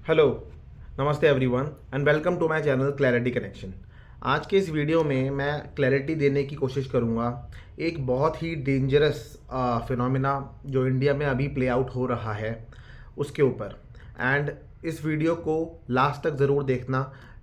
Hello, नमस्ते everyone and welcome to my channel clarity connection. आज के इस वीडियो में मैं क्लैरिटी देने की कोशिश करूंगा एक बहुत ही डेंजरस फिनोमिना जो इंडिया में अभी प्ले आउट हो रहा है उसके ऊपर। एंड इस वीडियो को लास्ट तक ज़रूर देखना।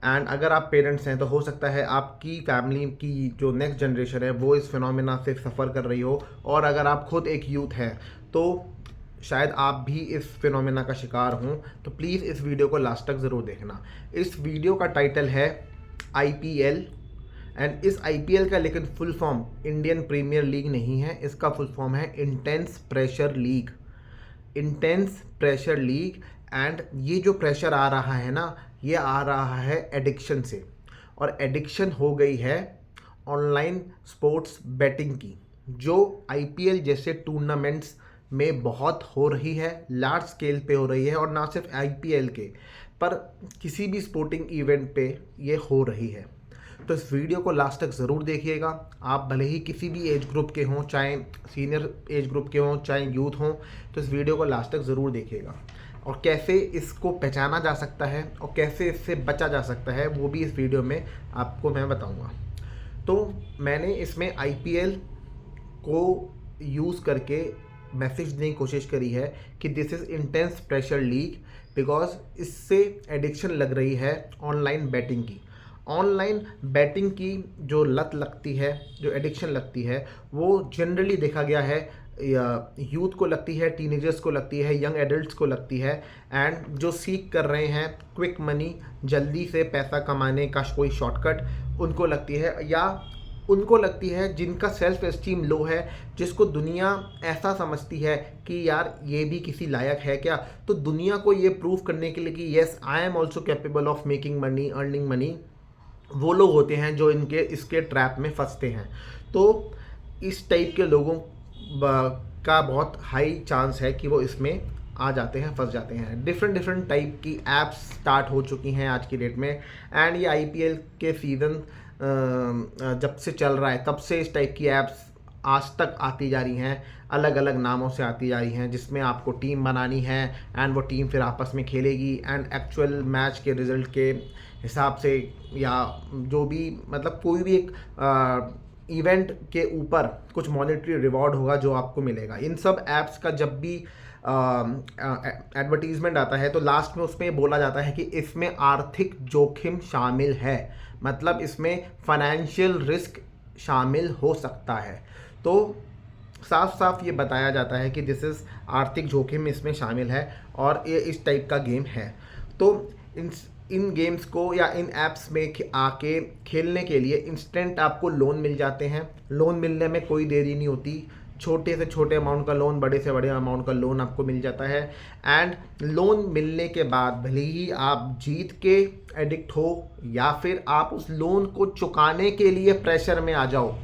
एंड अगर आप पेरेंट्स हैं तो हो सकता है आपकी फैमिली की जो नेक्स्ट जनरेशन है वो इस फिनोमिना से सफ़र कर रही हो, और अगर आप खुद एक यूथ हैं तो शायद आप भी इस फिनोमेना का शिकार हों। तो प्लीज़ इस वीडियो को लास्ट तक ज़रूर देखना। इस वीडियो का टाइटल है आईपीएल, एंड इस आईपीएल का लेकिन full form Indian premier league नहीं है, इसका फुल फॉर्म है intense pressure league. Intense pressure league. And ये जो प्रेशर आ रहा है ना, ये आ रहा है एडिक्शन से, और एडिक्शन हो गई है ऑनलाइन स्पोर्ट्स बेटिंग की, जो आईपीएल जैसे टूर्नामेंट्स में बहुत हो रही है, लार्ज स्केल पे हो रही है। और ना सिर्फ आईपीएल के पर किसी भी स्पोर्टिंग इवेंट पे ये हो रही है। तो इस वीडियो को लास्ट तक ज़रूर देखिएगा। आप भले ही किसी भी एज ग्रुप के हों, चाहे सीनियर एज ग्रुप के हों चाहे यूथ हों, तो इस वीडियो को लास्ट तक ज़रूर देखिएगा। और कैसे इसको पहचाना जा सकता है और कैसे इससे बचा जा सकता है वो भी इस वीडियो में आपको मैं बताऊँगा। तो मैंने इसमें आईपीएल को यूज़ करके मैसेज देने की कोशिश करी है कि this is intense pressure league, because इससे एडिक्शन लग रही है ऑनलाइन बैटिंग की। ऑनलाइन बैटिंग की जो लत लगती है, जो एडिक्शन लगती है, वो जनरली देखा गया है यूथ को लगती है, टीनेजर्स को लगती है, यंग एडल्ट्स को लगती है। एंड जो सीख कर रहे हैं क्विक मनी, जल्दी से पैसा कमाने का कोई शॉर्टकट, उनको लगती है, या उनको लगती है जिनका सेल्फ एस्टीम लो है, जिसको दुनिया ऐसा समझती है कि यार ये भी किसी लायक है क्या। तो दुनिया को ये प्रूव करने के लिए कि yes I am also capable of making money, earning money, वो लोग होते हैं जो इसके ट्रैप में फंसते हैं। तो इस टाइप के लोगों का बहुत हाई चांस है कि वो इसमें आ जाते हैं, फंस जाते हैं। डिफरेंट डिफरेंट टाइप की ऐप्स स्टार्ट हो चुकी हैं आज की डेट में। एंड ये आईपीएल के सीज़न जब से चल रहा है तब से इस टाइप की ऐप्स आज तक आती जा रही हैं, अलग अलग नामों से आती जा रही हैं, जिसमें आपको टीम बनानी है एंड वो टीम फिर आपस में खेलेगी एंड एक्चुअल मैच के रिज़ल्ट के हिसाब से, या जो भी मतलब कोई भी एक इवेंट के ऊपर कुछ मॉनेटरी रिवॉर्ड होगा जो आपको मिलेगा। इन सब ऐप्स का जब भी एडवर्टीजमेंट आता है तो लास्ट में उसमें बोला जाता है कि इसमें आर्थिक जोखिम शामिल है, मतलब इसमें फाइनेंशियल रिस्क शामिल हो सकता है। तो साफ साफ ये बताया जाता है कि दिस इज़ आर्थिक जोखिम इसमें शामिल है और ये इस टाइप का गेम है। तो इन गेम्स को या इन ऐप्स में आके खेलने के लिए इंस्टेंट आपको लोन मिल जाते हैं। लोन मिलने में कोई देरी नहीं होती, छोटे से छोटे अमाउंट का लोन, बड़े से बड़े अमाउंट का लोन आपको मिल जाता है। एंड लोन मिलने के बाद भले ही आप जीत के एडिक्ट हो या फिर आप उस लोन को चुकाने के लिए प्रेशर में आ जाओ,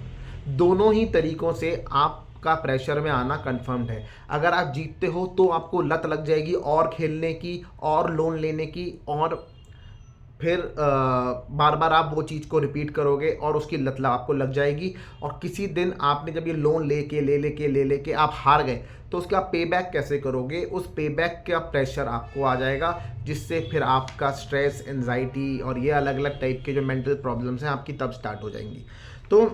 दोनों ही तरीक़ों से आपका प्रेशर में आना कन्फर्म्ड है। अगर आप जीतते हो तो आपको लत लग जाएगी और खेलने की और लोन लेने की, और फिर बार बार आप वो चीज़ को रिपीट करोगे और उसकी लत आपको लग जाएगी। और किसी दिन आपने जब ये लोन ले लेके आप हार गए तो उसका पे बैक कैसे करोगे, उस पे बैक का प्रेशर आपको आ जाएगा, जिससे फिर आपका स्ट्रेस, एंजाइटी और ये अलग अलग टाइप के जो मेंटल प्रॉब्लम्स हैं आपकी तब स्टार्ट हो जाएंगी। तो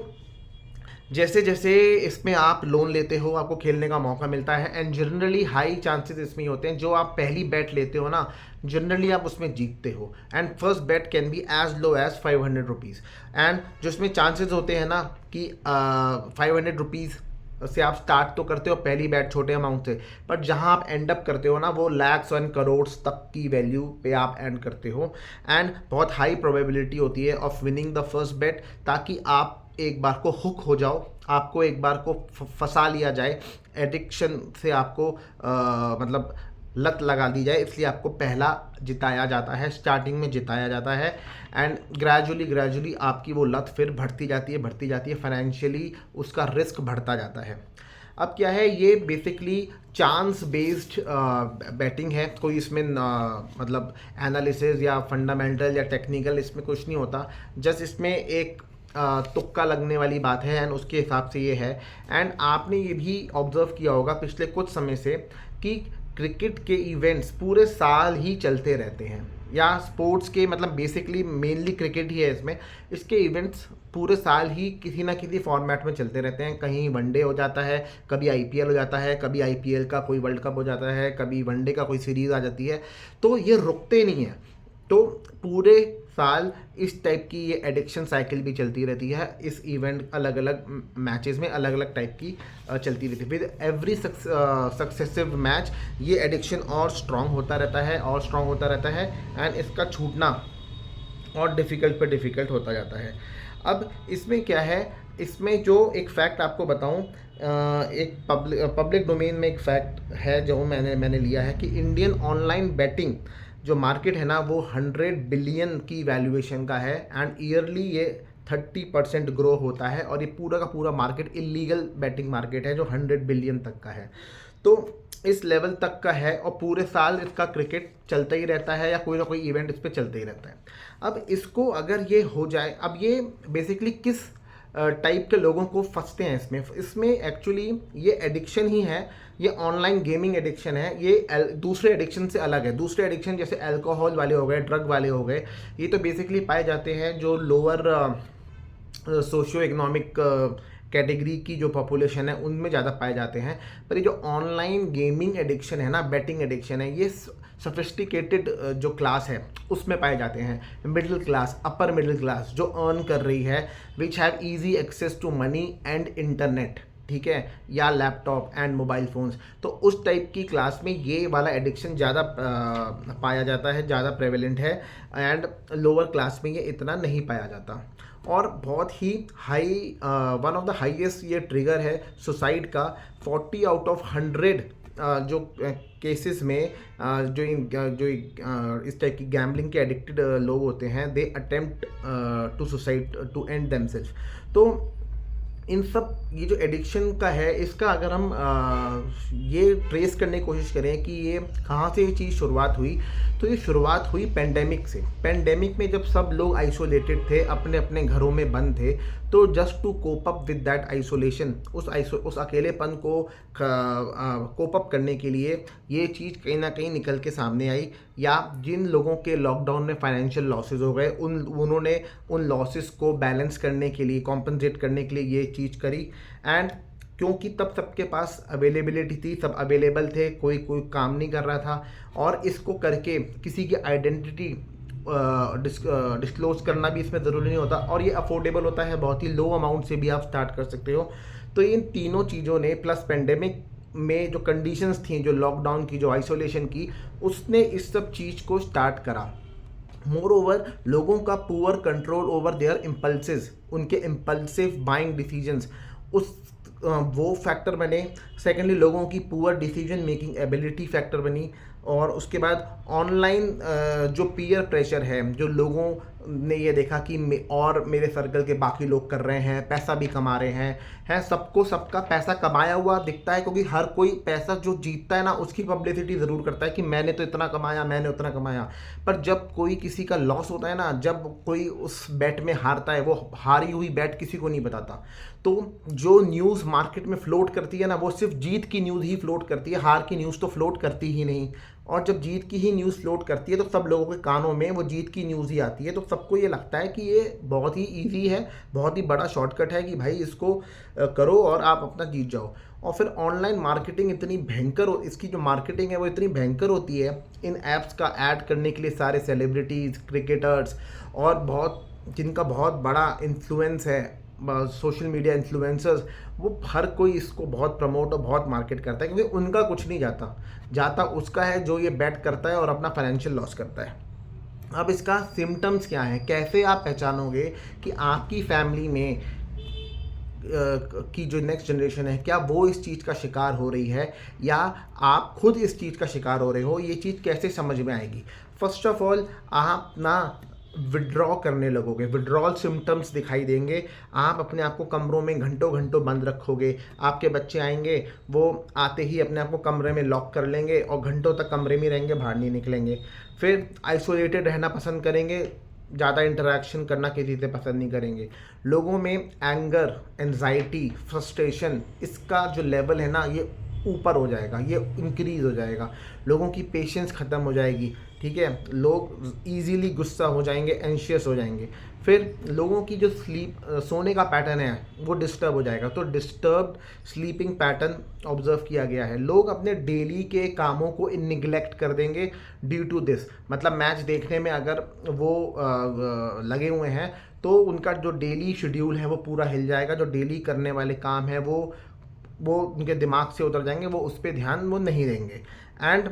जैसे जैसे इसमें आप लोन लेते हो आपको खेलने का मौका मिलता है, एंड जनरली हाई चांसेस इसमें होते हैं, जो आप पहली बैट लेते हो ना जनरली आप उसमें जीतते हो। And first bet can be as low as 500 rupees. And जो इसमें चांसेस होते हैं ना कि 500 रुपीज़ से आप स्टार्ट तो करते हो पहली बैट छोटे अमाउंट से, बट जहां आप एंड अप करते हो ना वो लैक्स एंड करोड़ तक की वैल्यू पे आप एंड करते हो। एंड बहुत हाई प्रोबेबिलिटी होती है of winning the first bat, ताकि आप एक बार को हुक हो जाओ, आपको एक बार को फंसा लिया जाए, एडिक्शन से आपको मतलब लत लगा दी जाए, इसलिए आपको पहला जिताया जाता है, स्टार्टिंग में जिताया जाता है। एंड ग्रेजुअली आपकी वो लत फिर बढ़ती जाती है, फाइनेंशियली उसका रिस्क बढ़ता जाता है। अब क्या है, ये बेसिकली चांस बेस्ड बैटिंग है, कोई इसमें मतलब एनालिसिस या फंडामेंटल या टेक्निकल इसमें कुछ नहीं होता, जस्ट इसमें एक तुक्का लगने वाली बात है एंड उसके हिसाब से ये है। एंड आपने ये भी ऑब्जर्व किया होगा पिछले कुछ समय से कि क्रिकेट के इवेंट्स पूरे साल ही चलते रहते हैं, या स्पोर्ट्स के मतलब बेसिकली मेनली क्रिकेट ही है इसमें, इसके इवेंट्स पूरे साल ही किसी ना किसी फॉर्मेट में चलते रहते हैं। कहीं वनडे हो जाता है, कभी आईपीएल हो जाता है, कभी आईपीएल का कोई वर्ल्ड कप हो जाता है, कभी वनडे का कोई सीरीज़ आ जाती है, तो ये रुकते नहीं हैं। तो पूरे साल इस टाइप की ये एडिक्शन साइकिल भी चलती रहती है। इस इवेंट अलग अलग मैचेस में अलग अलग टाइप की चलती रहती है। विद एवरी सक्सेसिव मैच ये एडिक्शन और स्ट्रांग होता रहता है और स्ट्रांग होता रहता है, एंड इसका छूटना और डिफ़िकल्ट पे डिफ़िकल्ट होता जाता है। अब इसमें क्या है, इसमें जो एक फैक्ट आपको बताऊं, एक पब्लिक डोमेन में एक फैक्ट है जो मैंने लिया है कि इंडियन ऑनलाइन बेटिंग जो मार्केट है ना वो 100 बिलियन की वैल्यूएशन का है, एंड ईयरली ये 30% ग्रो होता है, और ये पूरा का पूरा मार्केट इलीगल बेटिंग मार्केट है जो 100 बिलियन तक का है। तो इस लेवल तक का है, और पूरे साल इसका क्रिकेट चलता ही रहता है या कोई ना कोई इवेंट इस पर चलता ही रहता है। अब इसको अगर ये हो जाए, अब ये बेसिकली किस टाइप के लोगों को फंसते हैं इसमें एक्चुअली ये एडिक्शन ही है, ये ऑनलाइन गेमिंग एडिक्शन है। ये दूसरे एडिक्शन से अलग है। दूसरे एडिक्शन जैसे अल्कोहल वाले हो गए, ड्रग वाले हो गए, ये तो बेसिकली पाए जाते हैं जो लोअर सोशियो इकोनॉमिक कैटेगरी की जो पॉपुलेशन है उनमें ज़्यादा पाए जाते हैं। पर ये जो ऑनलाइन गेमिंग एडिक्शन है ना, बेटिंग एडिक्शन है, ये सोफिस्टिकेटेड जो क्लास है उसमें पाए जाते हैं। Middle class, upper middle class जो अर्न कर रही है, which have easy access to money and internet, ठीक है, या लैपटॉप एंड मोबाइल फ़ोन्स। तो उस टाइप की क्लास में ये वाला एडिक्शन ज़्यादा पाया जाता है, ज़्यादा प्रेवलेंट है, एंड लोअर क्लास में ये इतना नहीं पाया जाता। और बहुत ही high, one of the highest ये ट्रिगर है सुसाइड का। 40 आउट ऑफ 100 जो केसेस में जो इस टाइप की गैम्बलिंग के एडिक्टेड लोग होते हैं, they attempt to suicide to end themselves. तो इन सब ये जो एडिक्शन का है, इसका अगर हम ये ट्रेस करने की कोशिश करें कि ये कहाँ से ये चीज़ शुरुआत हुई, तो ये शुरुआत हुई पेंडेमिक से। पेंडेमिक में जब सब लोग आइसोलेटेड थे, अपने अपने घरों में बंद थे, तो just to cope up with that isolation, उस अकेलेपन को कोप अप करने के लिए ये चीज़ कहीं ना कहीं निकल के सामने आई। या जिन लोगों के लॉकडाउन में फाइनेंशियल लॉसेस हो गए, उन्होंने उन लॉसेस को बैलेंस करने के लिए, कॉम्पनसेट करने के लिए ये चीज़ करी। एंड क्योंकि तब सबके पास अवेलेबिलिटी थी, सब अवेलेबल थे, कोई काम नहीं कर रहा था, और इसको करके किसी की आइडेंटिटी डिस्क्लोज करना भी इसमें ज़रूरी नहीं होता, और ये अफोर्डेबल होता है, बहुत ही लो अमाउंट से भी आप स्टार्ट कर सकते हो। तो इन तीनों चीज़ों ने, प्लस पेंडेमिक में जो कंडीशंस थी, जो लॉकडाउन की, जो आइसोलेशन की, उसने इस सब चीज़ को स्टार्ट करा। मोर ओवर लोगों का poor control over their impulses, उनके इम्पल्सिव बाइंग डिसीजंस, उस वो फैक्टर बने। सेकेंडली लोगों की poor decision making ability factor बनी। और उसके बाद ऑनलाइन जो पीयर प्रेशर है, जो लोगों ने ये देखा कि और मेरे सर्कल के बाकी लोग कर रहे हैं, पैसा भी कमा रहे हैं, सबको सबका पैसा कमाया हुआ दिखता है, क्योंकि हर कोई पैसा जो जीतता है ना उसकी पब्लिसिटी ज़रूर करता है कि मैंने तो इतना कमाया, मैंने उतना कमाया। पर जब कोई किसी का लॉस होता है ना, जब कोई उस बैट में हारता है, वो हारी हुई बैट किसी को नहीं बताता। तो जो न्यूज़ मार्केट में फ्लोट करती है ना, वो सिर्फ जीत की न्यूज़ ही फ्लोट करती है, हार की न्यूज़ तो फ्लोट करती ही नहीं। और जब जीत की ही न्यूज़ फ्लोट करती है तो सब लोगों के कानों में वो जीत की न्यूज़ ही आती है। तो सबको ये लगता है कि ये बहुत ही ईजी है, बहुत ही बड़ा शॉर्टकट है कि भाई इसको करो और आप अपना जीत जाओ। और फिर ऑनलाइन मार्केटिंग इतनी भयंकर इसकी जो मार्केटिंग है वो इतनी भयंकर होती है, इन ऐप्स का ऐड करने के लिए सारे सेलिब्रिटीज़, क्रिकेटर्स और बहुत जिनका बहुत बड़ा इन्फ्लुएंस है, सोशल मीडिया इन्फ्लुएंसर्स, वो हर कोई इसको बहुत प्रमोट और बहुत मार्केट करता है, क्योंकि उनका कुछ नहीं जाता उसका है जो ये बैट करता है और अपना फाइनेंशियल लॉस करता है। अब इसका सिम्टम्स क्या है, कैसे आप पहचानोगे कि आपकी फैमिली में की जो नेक्स्ट जनरेशन है, क्या वो इस चीज़ का शिकार हो रही है या आप खुद इस चीज़ का शिकार हो रहे हो, ये चीज़ कैसे समझ में आएगी। फर्स्ट ऑफ ऑल आप ना विड्रॉ करने लगोगे, विड्रॉल सिम्टम्स दिखाई देंगे। आप अपने आप को कमरों में घंटों घंटों बंद रखोगे, आपके बच्चे आएंगे, वो आते ही अपने आप को कमरे में लॉक कर लेंगे और घंटों तक कमरे में रहेंगे, बाहर नहीं निकलेंगे। फिर आइसोलेटेड रहना पसंद करेंगे, ज़्यादा इंटरेक्शन करना किसी से पसंद नहीं करेंगे। लोगों में एंगर, एंजाइटी, फ्रस्ट्रेशन, इसका जो लेवल है ना ये ऊपर हो जाएगा, ये इंक्रीज़ हो जाएगा, लोगों की पेशेंस ख़त्म हो जाएगी, ठीक है, लोग ईज़िली गुस्सा हो जाएंगे, एंशियस हो जाएंगे, फिर लोगों की जो सोने का पैटर्न है वो डिस्टर्ब हो जाएगा। तो डिस्टर्ब्ड स्लीपिंग पैटर्न ऑब्जर्व किया गया है, लोग अपने डेली के कामों को निगलेक्ट कर देंगे ड्यू टू दिस। मतलब मैच देखने में अगर वो लगे हुए हैं तो उनका जो डेली शेड्यूल है वो पूरा हिल जाएगा, जो डेली करने वाले काम है वो उनके दिमाग से उतर जाएंगे, वो उस पर ध्यान वो नहीं देंगे। एंड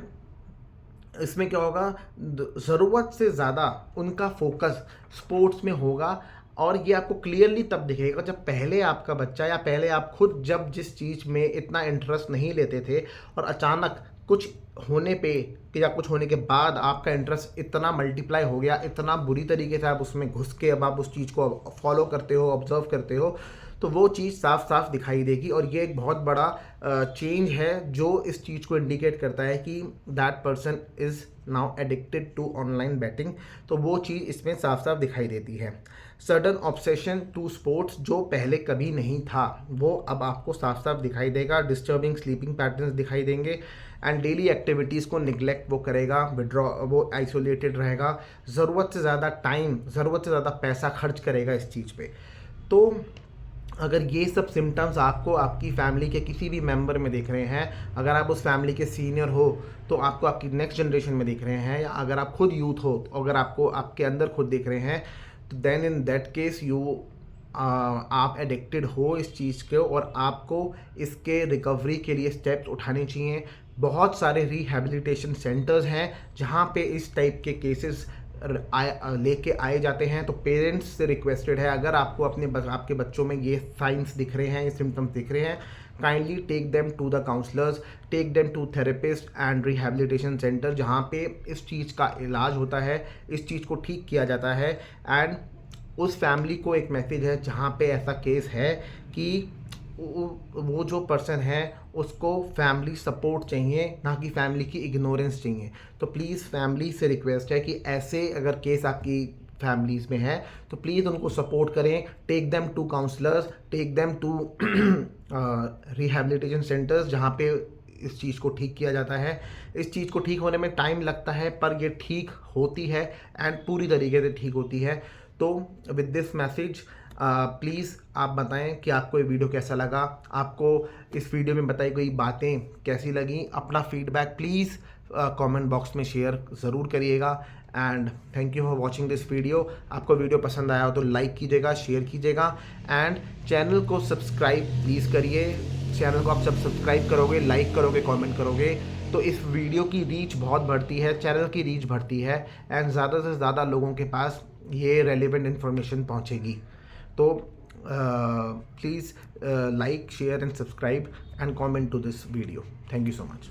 इसमें क्या होगा, ज़रूरत से ज़्यादा उनका फोकस स्पोर्ट्स में होगा। और ये आपको क्लियरली तब दिखेगा जब पहले आपका बच्चा या पहले आप खुद जब जिस चीज़ में इतना इंटरेस्ट नहीं लेते थे और अचानक कुछ होने पे या कुछ होने के बाद आपका इंटरेस्ट इतना मल्टीप्लाई हो गया, इतना बुरी तरीके से आप उसमें घुस के अब आप उस चीज़ को फॉलो करते हो, ऑब्जर्व करते हो, तो वो चीज़ साफ साफ दिखाई देगी। और ये एक बहुत बड़ा चेंज है जो इस चीज़ को इंडिकेट करता है कि that person is now addicted to online betting. तो वो चीज़ इसमें साफ साफ दिखाई देती है। सडन ऑब्सेशन टू स्पोर्ट्स जो पहले कभी नहीं था वो अब आपको साफ साफ दिखाई देगा। डिस्टर्बिंग स्लीपिंग पैटर्न्स दिखाई देंगे एंड डेली एक्टिविटीज़ को निगलेक्ट वो करेगा, विड्रॉ वो आइसोलेटेड रहेगा, ज़रूरत से ज़्यादा टाइम, ज़रूरत से ज़्यादा पैसा खर्च करेगा इस चीज़ पे। तो अगर ये सब सिम्टम्स आपको आपकी फैमिली के किसी भी मेंबर में दिख रहे हैं, अगर आप उस फैमिली के सीनियर हो तो आपको आपकी नेक्स्ट जनरेशन में दिख रहे हैं, या अगर आप खुद यूथ हो तो अगर आपको आपके अंदर खुद दिख रहे हैं, तो देन इन दैट केस आप एडिक्टेड हो इस चीज़ के और आपको इसके रिकवरी के लिए स्टेप्स उठाने चाहिए। बहुत सारे रिहैबिलिटेशन सेंटर्स हैं जहाँ पे इस टाइप के केसेस लेके आए जाते हैं। तो पेरेंट्स से रिक्वेस्टेड है, अगर आपको आपके बच्चों में ये साइंस दिख रहे हैं, ये सिम्टम्स दिख रहे हैं, kindly take them to the counsellors, take them to therapist and rehabilitation centre, जहाँ पे इस चीज़ का इलाज होता है, इस चीज़ को ठीक किया जाता है। एंड उस फैमिली को एक मैसेज है जहाँ पे ऐसा केस है कि वो जो पर्सन है उसको फैमिली सपोर्ट चाहिए, ना कि फैमिली की इग्नोरेंस चाहिए। तो प्लीज़ फैमिली से रिक्वेस्ट है कि ऐसे अगर केस आपकी फैमिलीज़ में है तो प्लीज़ उनको सपोर्ट करें, take them to counsellors, take them to rehabilitation centres जहाँ पे इस चीज़ को ठीक किया जाता है। इस चीज़ को ठीक होने में टाइम लगता है पर ये ठीक होती है एंड पूरी तरीके से ठीक होती है। तो विद दिस मैसेज प्लीज़ आप बताएं कि आपको ये वीडियो कैसा लगा, आपको इस वीडियो में बताई गई बातें कैसी लगी। अपना फीडबैक प्लीज़ कमेंट बॉक्स में शेयर ज़रूर करिएगा। And thank you for watching this video. आपको वीडियो पसंद आया हो तो लाइक कीजिएगा, शेयर कीजिएगा एंड चैनल को सब्सक्राइब प्लीज़ करिए। चैनल को आप जब सब्सक्राइब करोगे, लाइक करोगे, कमेंट करोगे तो इस वीडियो की रीच बहुत बढ़ती है, चैनल की रीच बढ़ती है एंड ज़्यादा से ज़्यादा लोगों के पास ये रेलिवेंट इन्फॉर्मेशन पहुँचेगी। तो please like, share and subscribe and comment to this video. Thank you so much.